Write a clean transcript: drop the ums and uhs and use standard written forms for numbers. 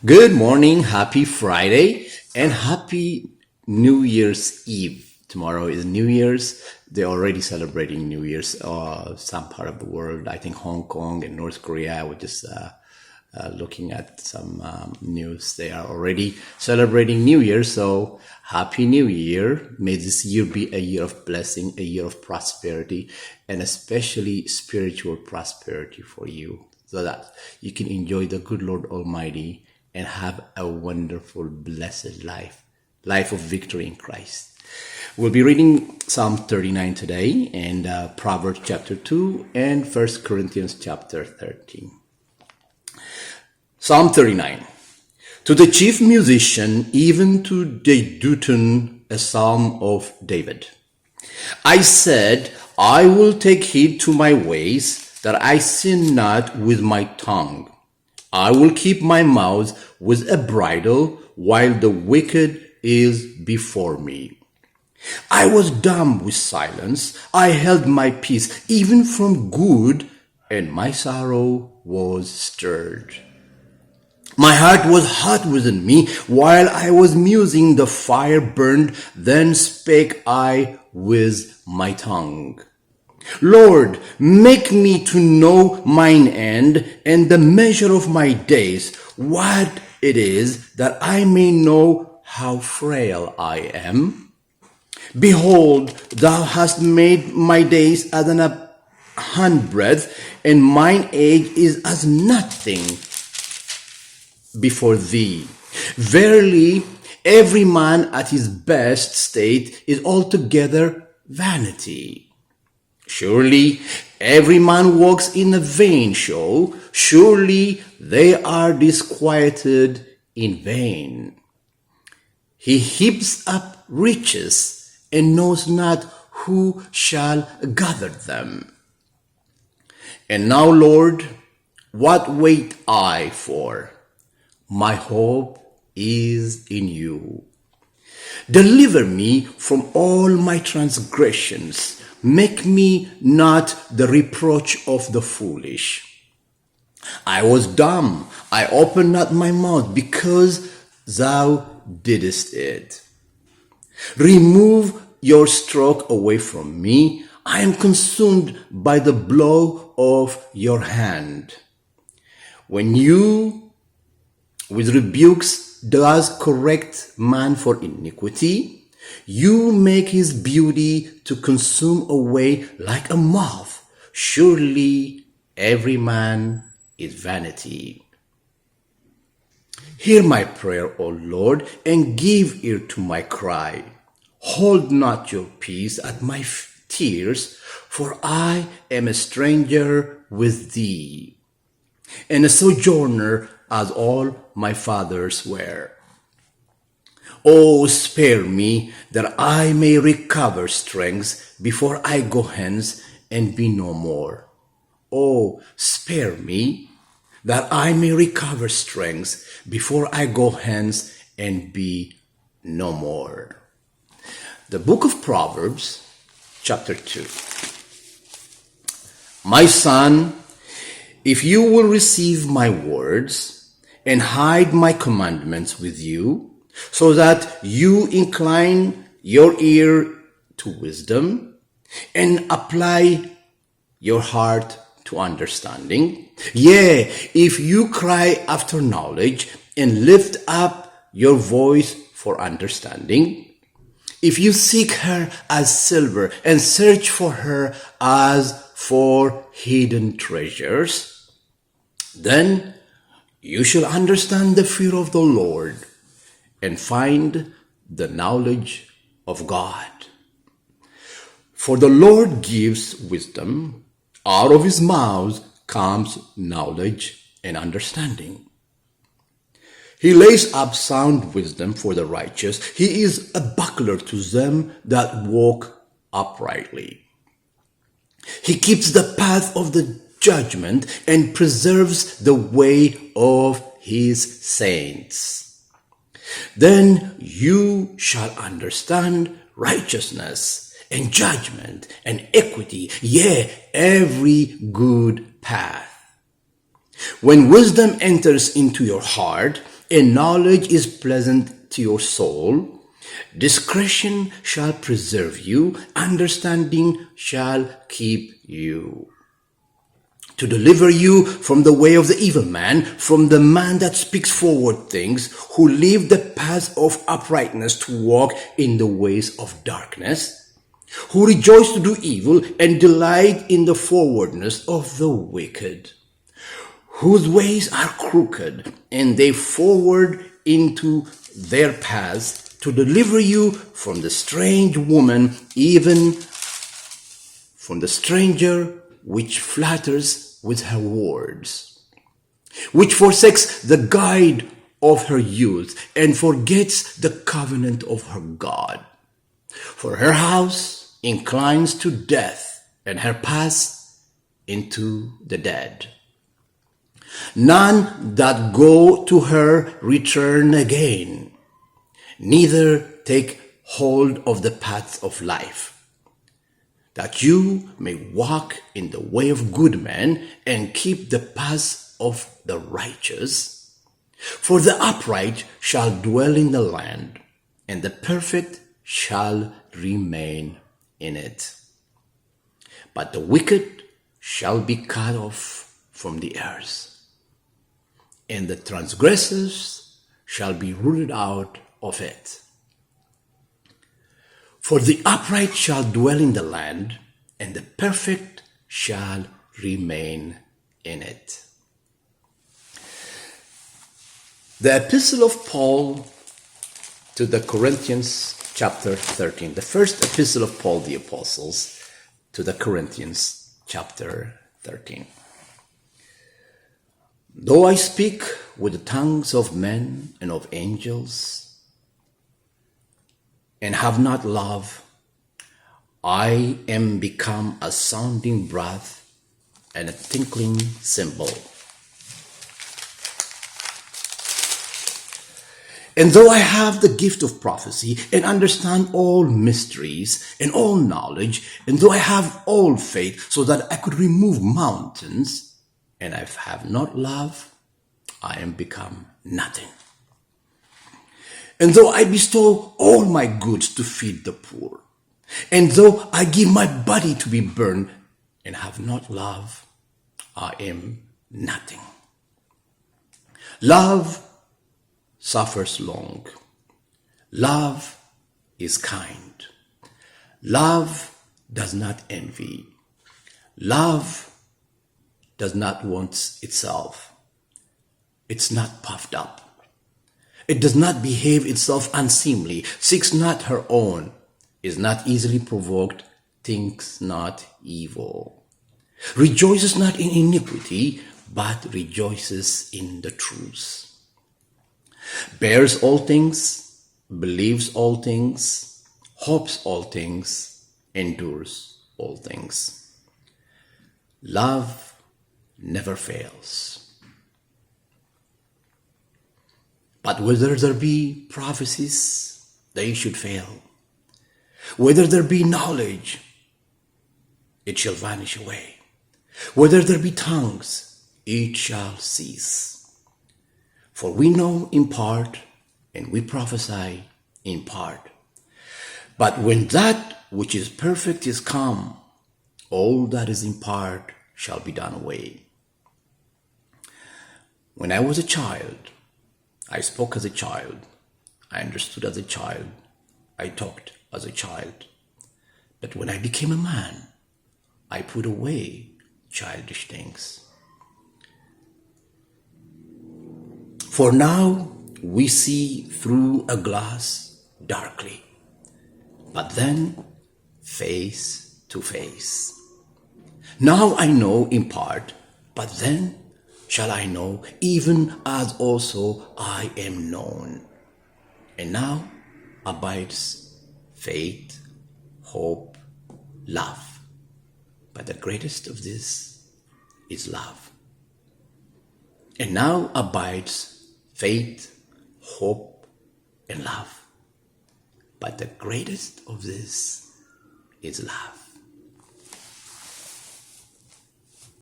Good morning, happy Friday, and happy New Year's Eve. Tomorrow is New Year's. They're already celebrating New Year's. Some part of the world, I think Hong Kong and North Korea, we're just looking at some news. They are already celebrating New Year. So happy New Year. May this year be a year of blessing, a year of prosperity, and especially spiritual prosperity for you, so that you can enjoy the good Lord Almighty and have a wonderful, blessed life of victory in Christ. We'll be reading Psalm 39 today, and Proverbs chapter 2 and 1 Corinthians chapter 13. Psalm 39. To the chief musician, even to Jeduthun, a psalm of David. I said, I will take heed to my ways, that I sin not with my tongue. I will keep my mouth with a bridle while the wicked is before me. I was dumb with silence. I held my peace even from good, and my sorrow was stirred. My heart was hot within me while I was musing. The fire burned. Then spake I with my tongue. Lord, make me to know mine end and the measure of my days, what it is, that I may know how frail I am. Behold, thou hast made my days as an handbreadth, and mine age is as nothing before thee. Verily, every man at his best state is altogether vanity. Surely every man walks in a vain show. Surely they are disquieted in vain. He heaps up riches and knows not who shall gather them. And now, Lord, what wait I for? My hope is in you. Deliver me from all my transgressions. Make me not the reproach of the foolish. I was dumb. I opened not my mouth because thou didst it. Remove your stroke away from me. I am consumed by the blow of your hand. When you with rebukes does correct man for iniquity, you make his beauty to consume away like a moth. Surely every man is vanity. Hear my prayer, O Lord, and give ear to my cry. Hold not your peace at my tears, for I am a stranger with thee, and a sojourner as all my fathers were. Oh, spare me, that I may recover strength before I go hence and be no more. Oh, spare me, that I may recover strength before I go hence and be no more. The book of Proverbs, chapter 2. My son, if you will receive my words and hide my commandments with you, so that you incline your ear to wisdom and apply your heart to understanding. Yea, if you cry after knowledge and lift up your voice for understanding, if you seek her as silver and search for her as for hidden treasures, then you shall understand the fear of the Lord and find the knowledge of God. For the Lord gives wisdom, out of his mouth comes knowledge and understanding. He lays up sound wisdom for the righteous. He is a buckler to them that walk uprightly. He keeps the path of the judgment and preserves the way of his saints. Then you shall understand righteousness and judgment and equity, yea, every good path. When wisdom enters into your heart and knowledge is pleasant to your soul. Discretion shall preserve you, understanding shall keep you. To deliver you from the way of the evil man, from the man that speaks forward things, who leave the path of uprightness to walk in the ways of darkness, who rejoice to do evil and delight in the forwardness of the wicked, whose ways are crooked, and they forward into their paths, to deliver you from the strange woman, even from the stranger which flatters with her words, which forsakes the guide of her youth, and forgets the covenant of her God. For her house inclines to death, and her paths into the dead. None that go to her return again, neither take hold of the paths of life, that you may walk in the way of good men and keep the paths of the righteous. For the upright shall dwell in the land, and the perfect shall remain in it. But the wicked shall be cut off from the earth, and the transgressors shall be rooted out of it. For the upright shall dwell in the land, and the perfect shall remain in it. The epistle of Paul to the Corinthians, chapter 13. The first epistle of Paul the Apostles to the Corinthians, chapter 13. Though I speak with the tongues of men and of angels, and have not love, I am become a sounding brass and a tinkling cymbal. And though I have the gift of prophecy and understand all mysteries and all knowledge, and though I have all faith so that I could remove mountains, and I have not love, I am become nothing. And though I bestow all my goods to feed the poor, and though I give my body to be burned and have not love, I am nothing. Love suffers long. Love is kind. Love does not envy. Love does not want itself. It's not puffed up. It does not behave itself unseemly, seeks not her own, is not easily provoked, thinks not evil, rejoices not in iniquity, but rejoices in the truth, bears all things, believes all things, hopes all things, endures all things. Love never fails. But whether there be prophecies, they should fail. Whether there be knowledge, it shall vanish away. Whether there be tongues, it shall cease. For we know in part, and we prophesy in part. But when that which is perfect is come, all that is in part shall be done away. When I was a child, I spoke as a child, I understood as a child, I talked as a child. But when I became a man, I put away childish things. For now we see through a glass darkly, but then face to face. Now I know in part, but then shall I know, even as also I am known. And now abides faith, hope, love. But the greatest of this is love. And now abides faith, hope, and love. But the greatest of this is love.